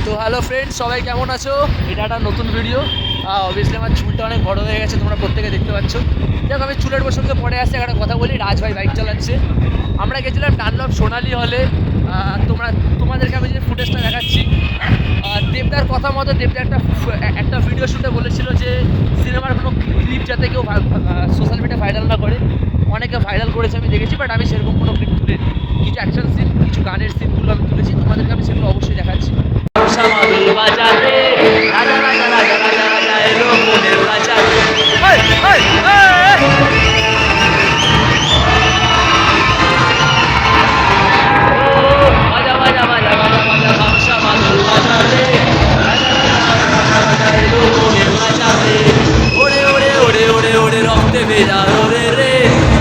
তো hello friends, সবাই কেমন আছো? এটা একটা নতুন ভিডিও। অবভিয়াসলি আমার চুলটা অনেক বড় হয়ে গেছে, তোমরা প্রত্যেকে দেখতে পাচ্ছ। দেখো, আমি চুলের প্রসঙ্গে পরে আসছে একটা কথা বলি। রাজ ভাই বাইক চালাচ্ছে, আমরা গেছিলাম ডানলপ সোনালি হলে। তোমাদেরকে আমি যে ফুটেজটা দেখাচ্ছি, দেবদার কথা মতো দেবদা একটা ভিডিও শুটে বলেছিল যে সিনেমার কোনো ক্লিপ যাতে কেউ সোশ্যাল মিডিয়া ভাইরাল না করে। অনেকে ভাইরাল করেছে, আমি দেখেছি, বাট আমি সেরকম কোনো ক্লিপ তুলিনি। কিছু অ্যাকশন সিন, কিছু গানের সিনগুলো আমি তুলেছি, তোমাদেরকে আমি সেগুলো অবশ্যই দেখাচ্ছি। বাজারে রাজা রাজা রাজা রাজা রাজা এলো মনের বাজারে। ওরে ওরে ওরে ওরে ওরে রক্তে ভেজা ওরে রে,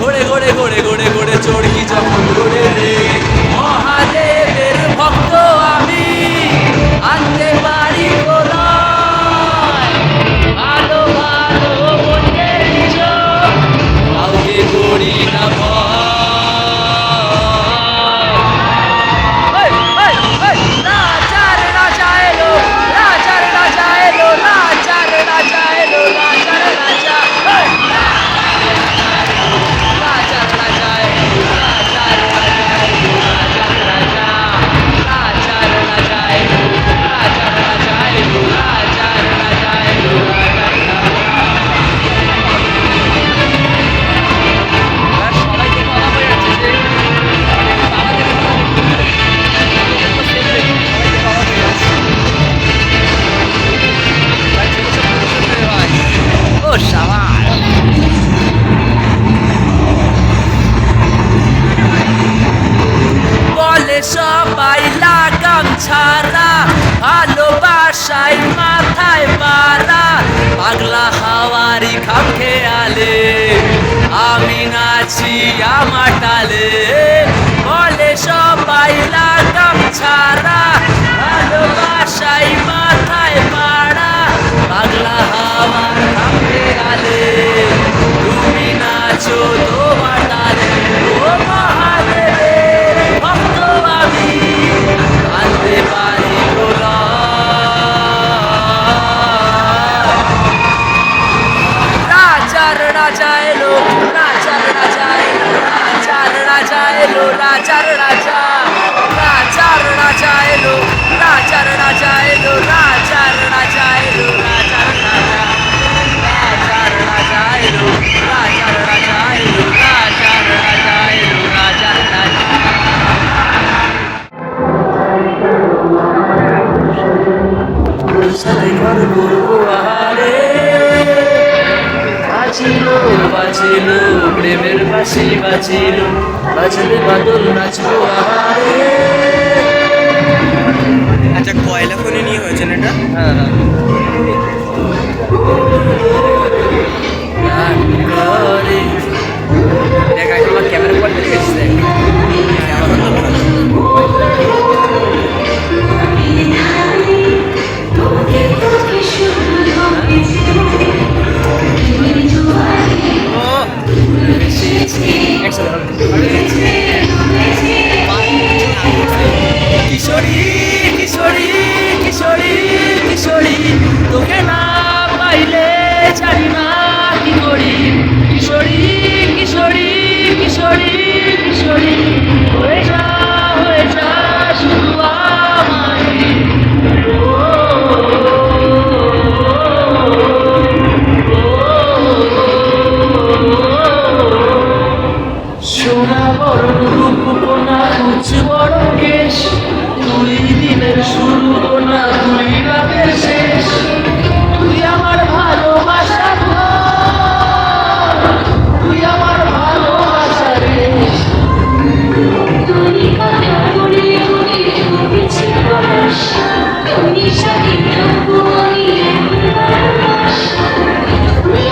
ঘোরে ঘোরে ঘোরে ঘোরে ঘোরে চড়কি যখন ঘোরে রে। মহাদেবের ভক্ত আমি, আনতে পারি গোলায় ভালো ভালো বলতে কাউকে করি না ভয়। রাজার রাজা এলো, রাজার রাজা এলো, রাজার রাজা এলো, রাজার রাজা, রাজার রাজা এলো, রাজার রাজা এলো, রাজার রাজা, রাজার রাজা এলো, রাজার রাজা এলো, রাজার রাজা এলো, রাজার রাজা। সবাই দেখে অবাক হয়ে যাচ্ছে যে বাবা দেখে ও সাবাস। বলে সবাই লাগাম ছাড়া, ভালোবাসায় মাথায় পাড়া, পাগলা হাওয়ারি খাম খেয়ালে আমি নাচি আমার তালে। বলে সবাই লাগাম ছাড়া, ভালোবাসায় মাথায় পাড়া, পাগলা হাওয়ার খাম খেয়ালে তুমি নাচো তোমার তালে। ও মহাদেবের ভক্ত আমি, আনতে পারি রাজার রাজা এলো, রাজার রাজা এলো, রাজার রাজা এলো, রাজার রাজা, রাজার রাজা এলো, রাজার রাজা এলো, রাজার রাজা এলো, রাজার রাজা, রাজার রাজা এলো, রাজার রাজা এলো, রাজার রাজা এলো, রাজার রাজা। সাথে ঘর করবো আহারে, বাঁচিলো বাঁচিলো প্রেমের বাঁশি বাঁচিলো, বাঁচলে বাদল নাচবো আহারে। আচ্ছা, কয়লা খনি নিয়ে হয়েছে না এটা? হ্যাঁ হ্যাঁ। দেখ, আমার ক্যামেরা কোয়ালিটি ঠিক আছে। কিশোরী কিশোরী কিশোরী কিশোরী, তোকে না পাইলে জানি না কি করি। কিশোরী কিশোরী কিশোরী কিশোরী, হয়ে যা শুধু আমায়। সোনা বড় রূপ কোনা, উচ্চ বড় কেশ, তুই দিনের শুরু কোনা, তুই রাতের শেষ। তুই আমার ভালোবাসা, তুই আমার ভালোবাসা রে। তুই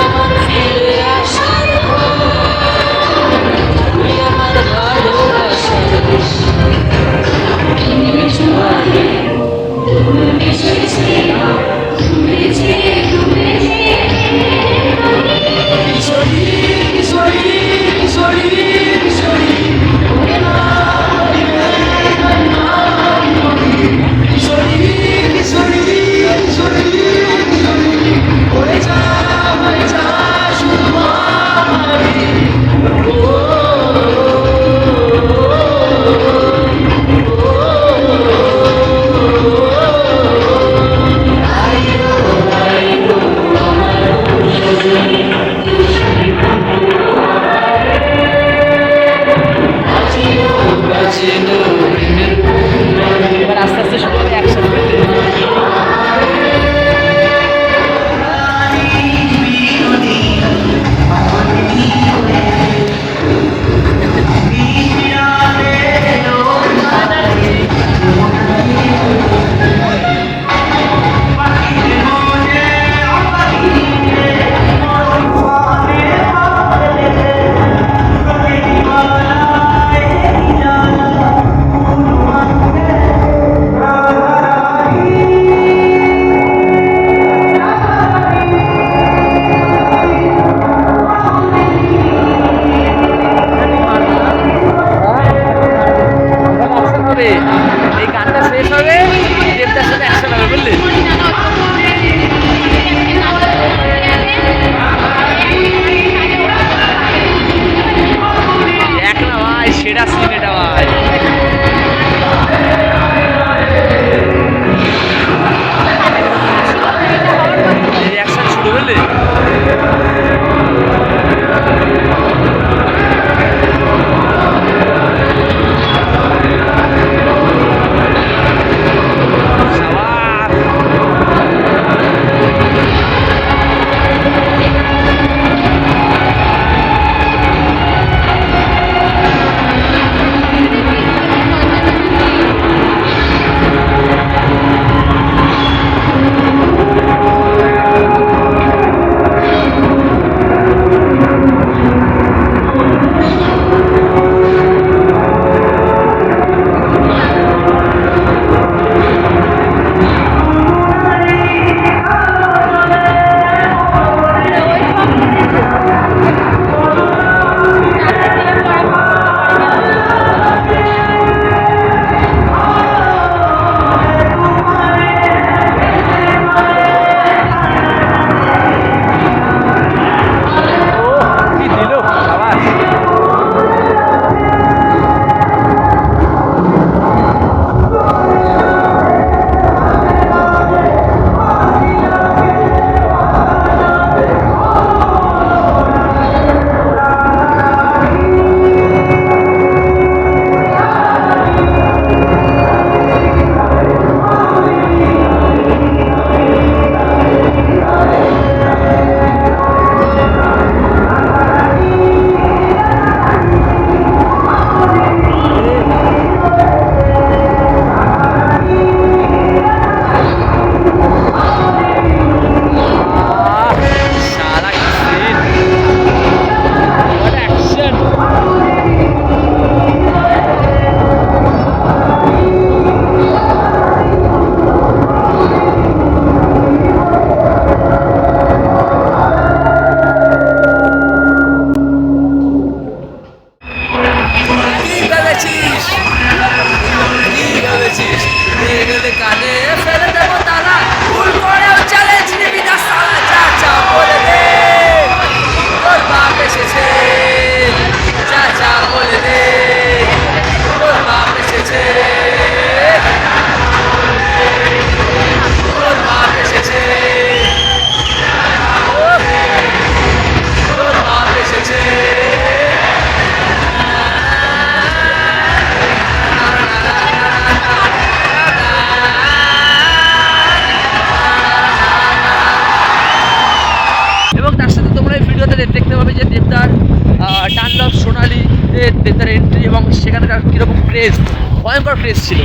আমার ফিরে আসার তুই আমার ভালোবাসা রে। কিশোরী দেবদার সাথে অ্যাকশন হবে বুঝলি? এক না ভাই, সেরা সিন এটা ভাই। এই অ্যাকশন শুরু বুঝলি? দেখতে পাবে যে দেবদার ডানলপ সোনালি দেবদার এন্ট্রি এবং সেখানকার কীরকম ক্রেজ, ভয়ঙ্কর ক্রেজ ছিল।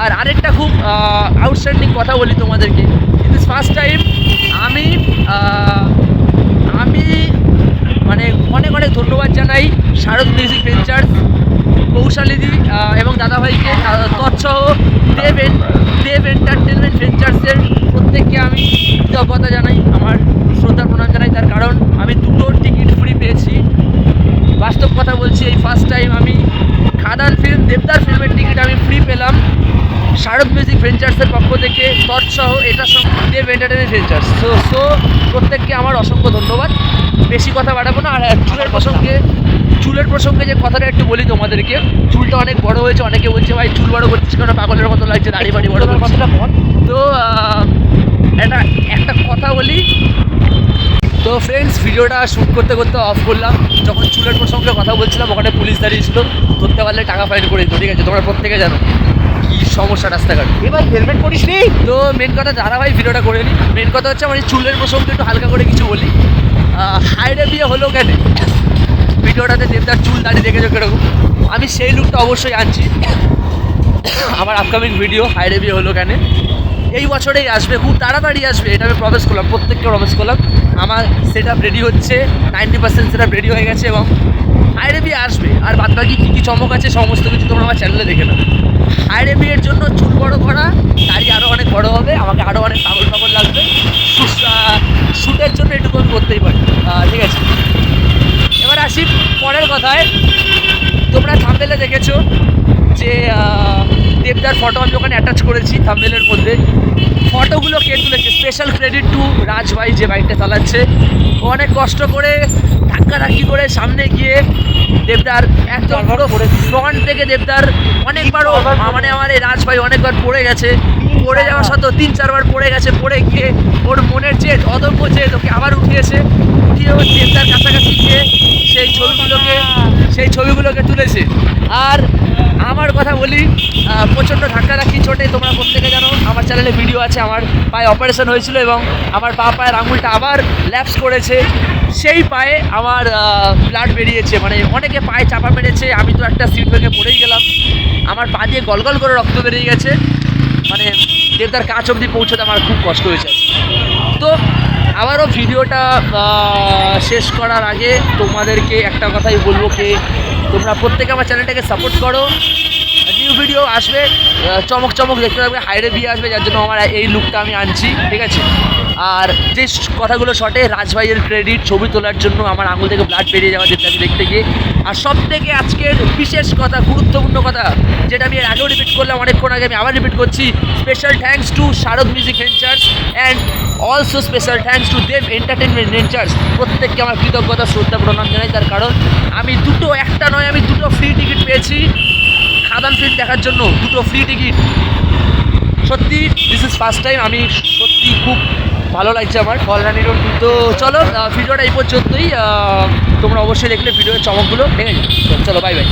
আর আরেকটা খুব আউটস্ট্যান্ডিং কথা বলি তোমাদেরকে, দিস ফার্স্ট টাইম আমি মানে অনেক অনেক ধন্যবাদ জানাই শারদ মিউজিক ভেঞ্চার্স, কৌশালীদি এবং দাদাভাইকে, তৎসহ দেব এন্টারটেনমেন্ট ভেঞ্চার্সের প্রত্যেককে আমি কৃতজ্ঞতা জানাই, আমার শ্রদ্ধা প্রণাম জানাই। তার কারণ আমি দুটো টিকিট ফ্রি পেয়েছি। বাস্তব কথা বলছি, এই ফার্স্ট টাইম আমি খাদান ফিল্ম, দেবদার ফিল্মের টিকিট আমি ফ্রি পেলাম শারদ মিউজিক ভেঞ্চার্সের পক্ষ থেকে, তৎসহ এটার সঙ্গে দেব এন্টারটেনমেন্ট ভেঞ্চার্স। সো প্রত্যেককে আমার অসংখ্য ধন্যবাদ। বেশি কথা বাড়াবো না। আর চুলের প্রসঙ্গে চুলের প্রসঙ্গে যে কথাটা একটু বলি তোমাদেরকে, চুলটা অনেক বড় হয়েছে, অনেকে বলছে ভাই চুল বড় করছিস কেন, পাগলের মতো লাগছে, দাড়ি বাড়ি বড় করছিস। তো একটা কথা বলি, তো ফ্রেন্ডস ভিডিওটা শ্যুট করতে করতে অফ করলাম, যখন চুলের প্রসঙ্গে কথা বলছিলাম ওখানে পুলিশ দাঁড়িয়েছিল, ধরতে পারলে টাকা ফাইন করে দিত, ঠিক আছে, তোমরা প্রত্যেকে জানো কি সমস্যা রাস্তাঘাট। এবার হেলমেট পরিস নি। তো মেন কথা যারা ভাই ভিডিওটা করে নি, মেন কথা হচ্ছে আমার এই চুলের প্রসঙ্গে একটু হালকা করে কিছু বলি। হাইরে বিয়ে হলো কেন, ভিডিওটাতে দেবদার চুল দাঁড়িয়ে দেখেছো কিরকম, আমি সেই লুকটা অবশ্যই আনছি আমার আপকামিং ভিডিও হাইরে বিয়ে হলো কেন, এই বছরেই আসবে, খুব তাড়াতাড়ি আসবে, এটা আমি প্রমিস করলাম, প্রত্যেককে প্রমিস করলাম। আমার সেট আপ রেডি হচ্ছে, 90% সেট আপ রেডি হয়ে গেছে এবং হাইরে বিয়ে আসবে। আর বাদ বাকি কী কী চমক আছে সমস্ত কিছু তোমরা আমার চ্যানেলে দেখে নাও। হাইরে বিয়ের জন্য চুল বড় করা, দাড়ি আরও অনেক বড় হবে, আমাকে আরও অনেক পাগল পাগল লাগবে, শ্যুটের জন্য এটুকু আমি করতেই পারি, ঠিক আছে। এবার আসি পরের কথায়, তোমরা থাম্বনেলে দেখেছো যে দেবদার ফটো আমি ওখানে অ্যাটাচ করেছি থাম্বনেলের মধ্যে। ফটোগুলো কে তুলেছে, স্পেশাল ক্রেডিট টু রাজ ভাই যে বাইকটা চালাচ্ছে, ও অনেক কষ্ট করে ধাক্কাধাক্কি করে সামনে গিয়ে দেবদার একদম পুরো ফ্রন্ট থেকে দেবদার অনেকবার মানে আমার এই রাজ ভাই অনেকবার পড়ে গেছে, পড়ে যাওয়া সত্ত্বেও 3-4 বার পড়ে গেছে, পড়ে গিয়ে ওর মনের জেদ, অদম্য জেদ ওকে আবার উঠিয়েছে, উঠিয়ে ওর দেবদার কাছাকাছি গিয়ে সেই ছবিগুলোকে তুলেছে। আর আমার কথা বলি, প্রচণ্ড ধাক্কাধাক্কি চোটে তোমরা প্রত্যেকে জানো, আমার চ্যানেলে ভিডিও আছে, আমার পায়ে অপারেশন হয়েছিল এবং আমার বাঁ পায়ের আঙুলটা আবার ল্যাপস করেছে, সেই পায়ে আমার ব্লাড বেরিয়েছে, মানে অনেকে পায়ে চাপা মেরেছে, আমি তো একটা সিট ভেঙে পড়েই গেলাম, আমার পা দিয়ে গলগল করে রক্ত বেরিয়ে গেছে, মানে দেবদার কাছ অবধি পৌঁছতে আমার খুব কষ্ট হয়েছে। তো আবারও ভিডিওটা শেষ করার আগে তোমাদেরকে একটা কথাই বলবো, যে তোমরা প্রত্যেকে আমার চ্যানেলটাকে সাপোর্ট করো, নিউ ভিডিও আসবে, চমক চমক দেখতে থাকবে, হাইরে বিয়ে আসবে, যার জন্য আমার এই লুকটা আমি আনছি, ঠিক আছে। আর যে কথাগুলো শটে রাজভাইয়ের ক্রেডিট, ছবি তোলার জন্য আমার আঙুল থেকে ব্লাড বেরিয়ে যাওয়া দেবদাকে দেখতে গিয়ে। আর সব থেকে আজকের বিশেষ কথা, গুরুত্বপূর্ণ কথা, যেটা আমি এর আগেও রিপিট করলাম অনেকক্ষণ আগে, আমি আবার রিপিট করছি, special thanks to Sharad music ventures and also special thanks to Dev entertainment ventures. প্রত্যেককে আমার কৃতজ্ঞতা শ্রদ্ধা প্রণাম জানাই, তার কারণ আমি একটা নয় আমি দুটো ফ্রি টিকিট পেয়েছি খাদান ফিল্ম দেখার জন্য, দুটো ফ্রি টিকিট। সত্যি দিস ইজ ফার্স্ট টাইম, আমি সত্যি খুব ভালো লাগছে আমার কল্যাণীরও। তো চলো ভিডিওটা এই পর্যন্তই, তোমরা অবশ্যই দেখলে ভিডিওর চমকগুলো, ঠিক আছে, চলো বাই বাই।